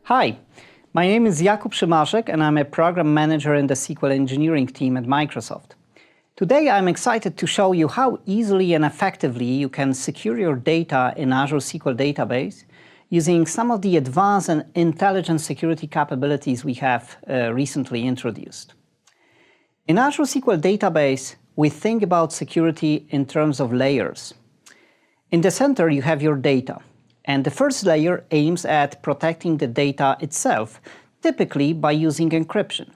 Hi, my name is Jakub Szymarzek and I'm a program manager in the SQL engineering team at Microsoft. Today I'm excited to show you how easily and effectively you can secure your data in Azure SQL Database using some of the advanced and intelligent security capabilities we have recently introduced. In Azure SQL Database, we think about security in terms of layers. In the center, you have your data. And the first layer aims at protecting the data itself, typically by using encryption.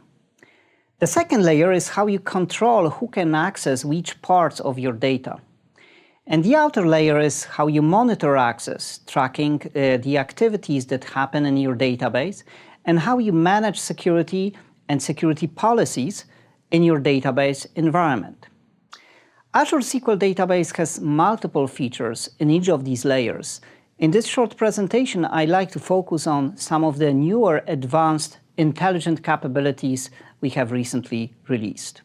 The second layer is how you control who can access which parts of your data. And the outer layer is how you monitor access, tracking the activities that happen in your database, and how you manage security and security policies in your database environment. Azure SQL Database has multiple features in each of these layers. In this short presentation, I'd like to focus on some of the newer advanced intelligent capabilities we have recently released.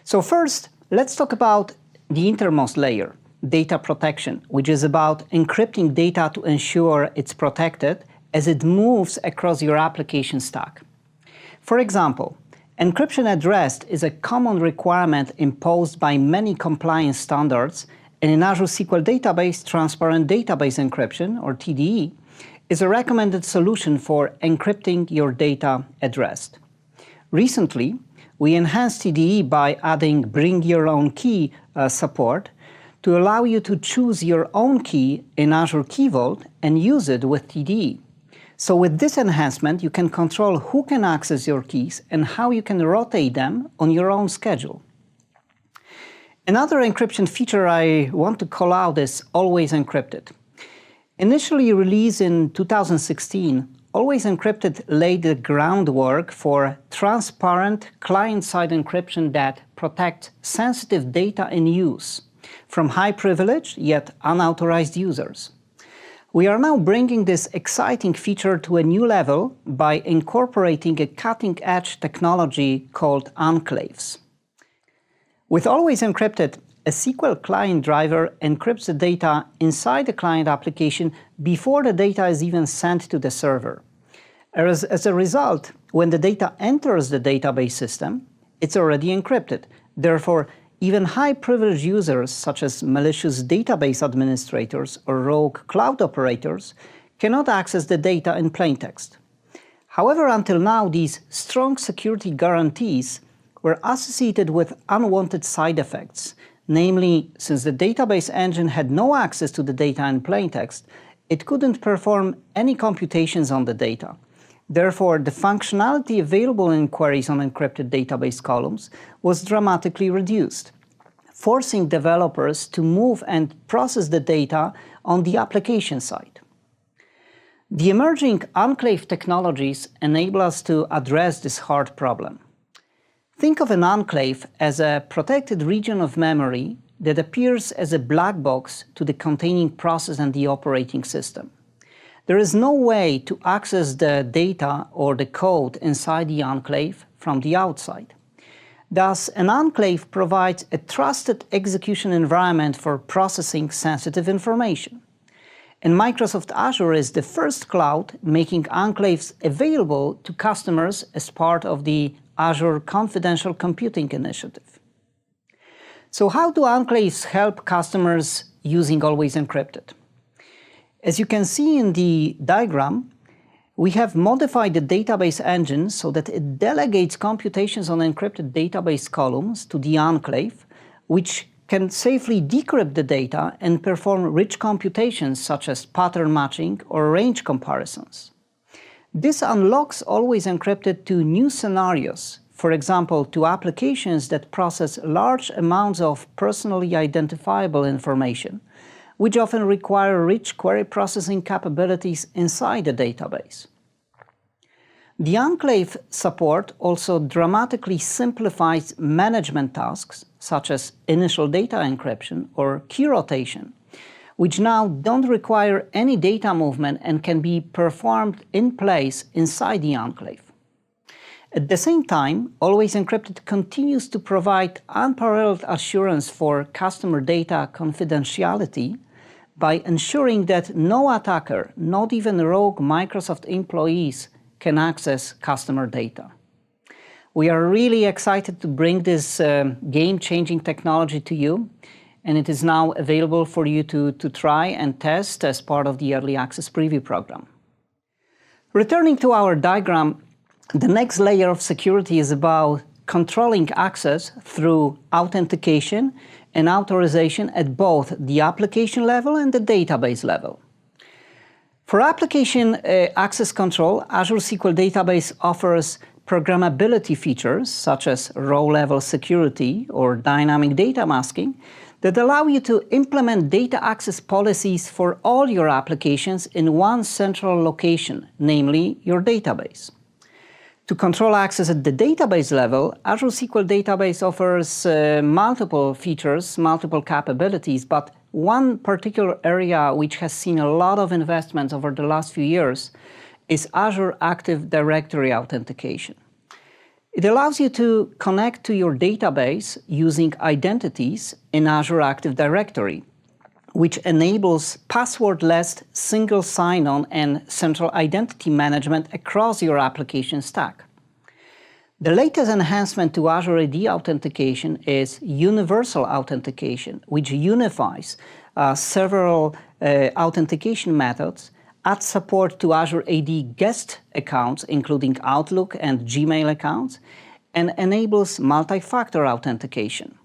So first, let's talk about the innermost layer, data protection, which is about encrypting data to ensure it's protected as it moves across your application stack. For example, encryption at rest is a common requirement imposed by many compliance standards. And in Azure SQL Database, Transparent Database Encryption, or TDE, is a recommended solution for encrypting your data at rest. Recently, we enhanced TDE by adding Bring Your Own Key support to allow you to choose your own key in Azure Key Vault and use it with TDE. So with this enhancement, you can control who can access your keys and how you can rotate them on your own schedule. Another encryption feature I want to call out is Always Encrypted. Initially released in 2016, Always Encrypted laid the groundwork for transparent client-side encryption that protects sensitive data in use from high-privileged yet unauthorized users. We are now bringing this exciting feature to a new level by incorporating a cutting-edge technology called enclaves. With Always Encrypted, a SQL client driver encrypts the data inside the client application before the data is even sent to the server. As a result, when the data enters the database system, it's already encrypted. Therefore, even high-privileged users, such as malicious database administrators or rogue cloud operators, cannot access the data in plain text. However, until now, these strong security guarantees were associated with unwanted side effects. Namely, since the database engine had no access to the data in plain text, it couldn't perform any computations on the data. Therefore, the functionality available in queries on encrypted database columns was dramatically reduced, forcing developers to move and process the data on the application side. The emerging enclave technologies enable us to address this hard problem. Think of an enclave as a protected region of memory that appears as a black box to the containing process and the operating system. There is no way to access the data or the code inside the enclave from the outside. Thus, an enclave provides a trusted execution environment for processing sensitive information. And Microsoft Azure is the first cloud making enclaves available to customers as part of the Azure Confidential Computing Initiative. So how do enclaves help customers using Always Encrypted? As you can see in the diagram, we have modified the database engine so that it delegates computations on encrypted database columns to the enclave, which can safely decrypt the data and perform rich computations such as pattern matching or range comparisons. This unlocks Always Encrypted to new scenarios, for example, to applications that process large amounts of personally identifiable information, which often require rich query processing capabilities inside the database. The enclave support also dramatically simplifies management tasks, such as initial data encryption or key rotation, which now don't require any data movement and can be performed in place inside the enclave. At the same time, Always Encrypted continues to provide unparalleled assurance for customer data confidentiality by ensuring that no attacker, not even rogue Microsoft employees, can access customer data. We are really excited to bring this game-changing technology to you, and it is now available for you to try and test as part of the Early Access Preview program. Returning to our diagram, the next layer of security is about controlling access through authentication and authorization at both the application level and the database level. For application access control, Azure SQL Database offers programmability features such as row-level security or dynamic data masking that allow you to implement data access policies for all your applications in one central location, namely your database. To control access at the database level, Azure SQL Database offers multiple features, multiple capabilities, but one particular area which has seen a lot of investments over the last few years is Azure Active Directory authentication. It allows you to connect to your database using identities in Azure Active Directory, which enables passwordless single sign-on and central identity management across your application stack. The latest enhancement to Azure AD authentication is universal authentication, which unifies several authentication methods, adds support to Azure AD guest accounts, including Outlook and Gmail accounts, and enables multi-factor authentication.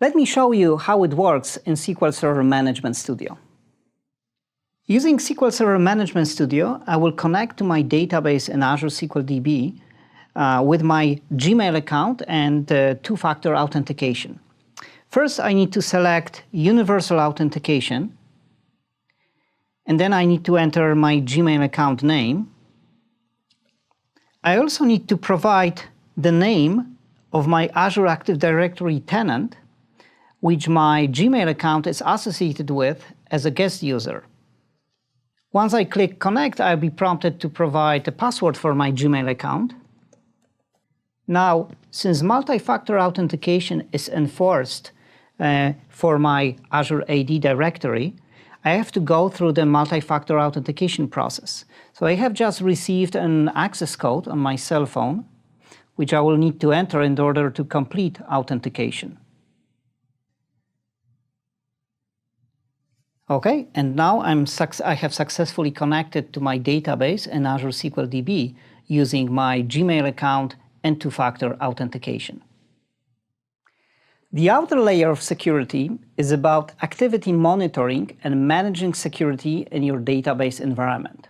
Let me show you how it works in SQL Server Management Studio. Using SQL Server Management Studio, I will connect to my database in Azure SQL DB with my Gmail account and two-factor authentication. First, I need to select Universal Authentication, and then I need to enter my Gmail account name. I also need to provide the name of my Azure Active Directory tenant, which my Gmail account is associated with as a guest user. Once I click Connect, I'll be prompted to provide a password for my Gmail account. Now, since multi-factor authentication is enforced for my Azure AD directory, I have to go through the multi-factor authentication process. So I have just received an access code on my cell phone, which I will need to enter in order to complete authentication. Okay, and now I have successfully connected to my database in Azure SQL DB using my Gmail account and two-factor authentication. The outer layer of security is about activity monitoring and managing security in your database environment.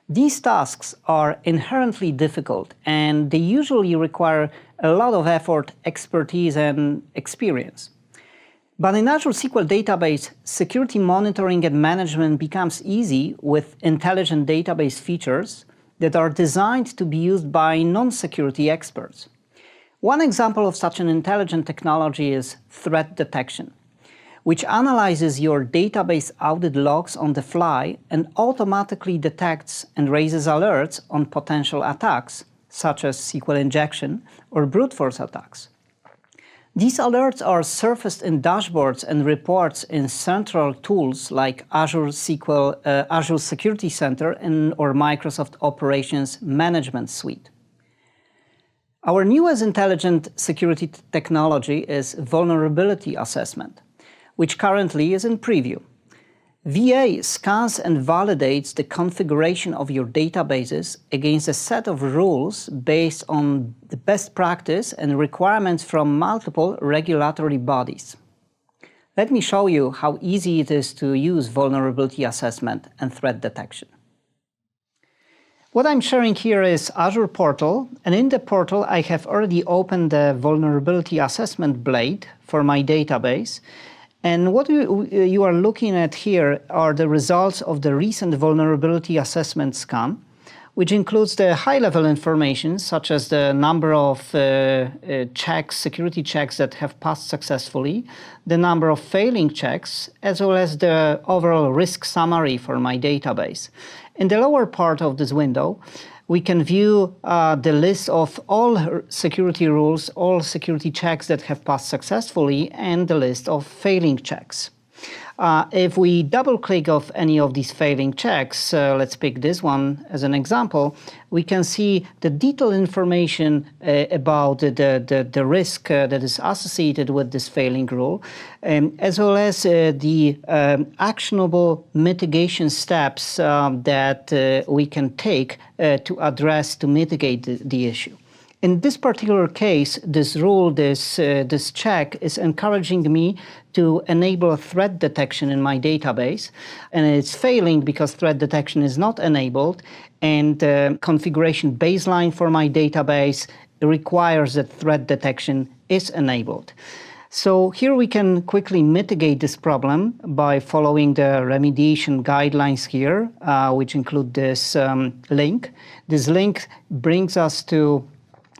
These tasks are inherently difficult, and they usually require a lot of effort, expertise, and experience. But in Azure SQL Database, security monitoring and management becomes easy with intelligent database features that are designed to be used by non-security experts. One example of such an intelligent technology is threat detection, which analyzes your database audit logs on the fly and automatically detects and raises alerts on potential attacks, such as SQL injection or brute force attacks. These alerts are surfaced in dashboards and reports in central tools like Azure Security Center or Microsoft Operations Management Suite. Our newest intelligent security technology is vulnerability assessment, which currently is in preview. VA scans and validates the configuration of your databases against a set of rules based on the best practice and requirements from multiple regulatory bodies. Let me show you how easy it is to use vulnerability assessment and threat detection. What I'm sharing here is Azure Portal, and in the portal I have already opened the vulnerability assessment blade for my database. And what you are looking at here are the results of the recent vulnerability assessment scan, which includes the high-level information, such as the number of security checks that have passed successfully, the number of failing checks, as well as the overall risk summary for my database. In the lower part of this window, we can view the list of all security rules, all security checks that have passed successfully, and the list of failing checks. If we double-click of any of these failing checks, let's pick this one as an example, we can see the detailed information about the risk that is associated with this failing rule, as well as the actionable mitigation steps that we can take to mitigate the issue. In this particular case, this rule, this check is encouraging me to enable threat detection in my database, and it's failing because threat detection is not enabled, and the configuration baseline for my database requires that threat detection is enabled. So here we can quickly mitigate this problem by following the remediation guidelines here, which include this link. This link brings us to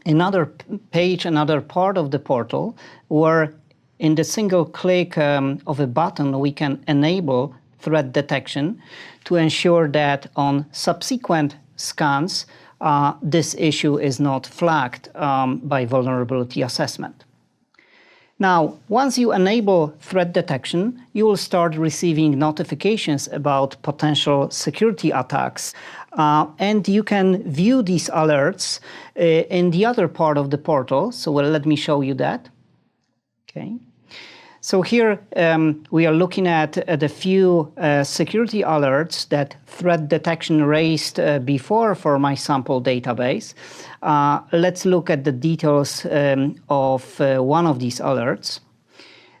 another page, another part of the portal, where in the single click of a button we can enable threat detection to ensure that on subsequent scans this issue is not flagged by vulnerability assessment. Now, once you enable threat detection, you will start receiving notifications about potential security attacks. And you can view these alerts in the other part of the portal. So let me show you that. Okay. So here we are looking at a few security alerts that threat detection raised before for my sample database. Let's look at the details of one of these alerts.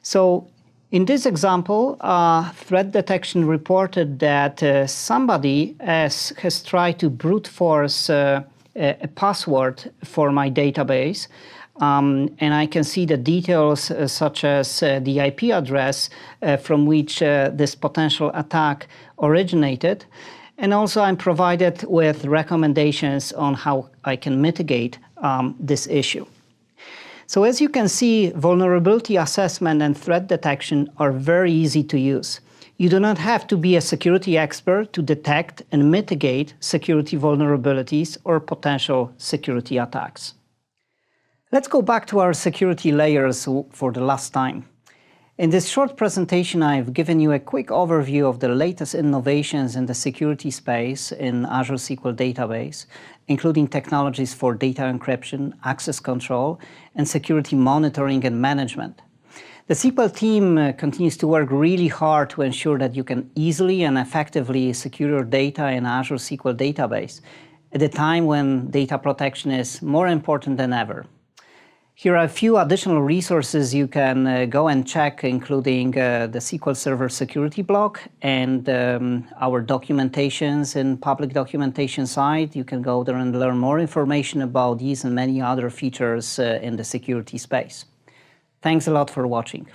So in this example, threat detection reported that somebody has tried to brute force a password for my database. And I can see the details such as the IP address from which this potential attack originated. And also I'm provided with recommendations on how I can mitigate this issue. So as you can see, vulnerability assessment and threat detection are very easy to use. You do not have to be a security expert to detect and mitigate security vulnerabilities or potential security attacks. Let's go back to our security layers for the last time. In this short presentation, I've given you a quick overview of the latest innovations in the security space in Azure SQL Database, including technologies for data encryption, access control, and security monitoring and management. The SQL team continues to work really hard to ensure that you can easily and effectively secure your data in Azure SQL Database at a time when data protection is more important than ever. Here are a few additional resources you can go and check, including the SQL Server security blog and our documentations in public documentation site. You can go there and learn more information about these and many other features in the security space. Thanks a lot for watching.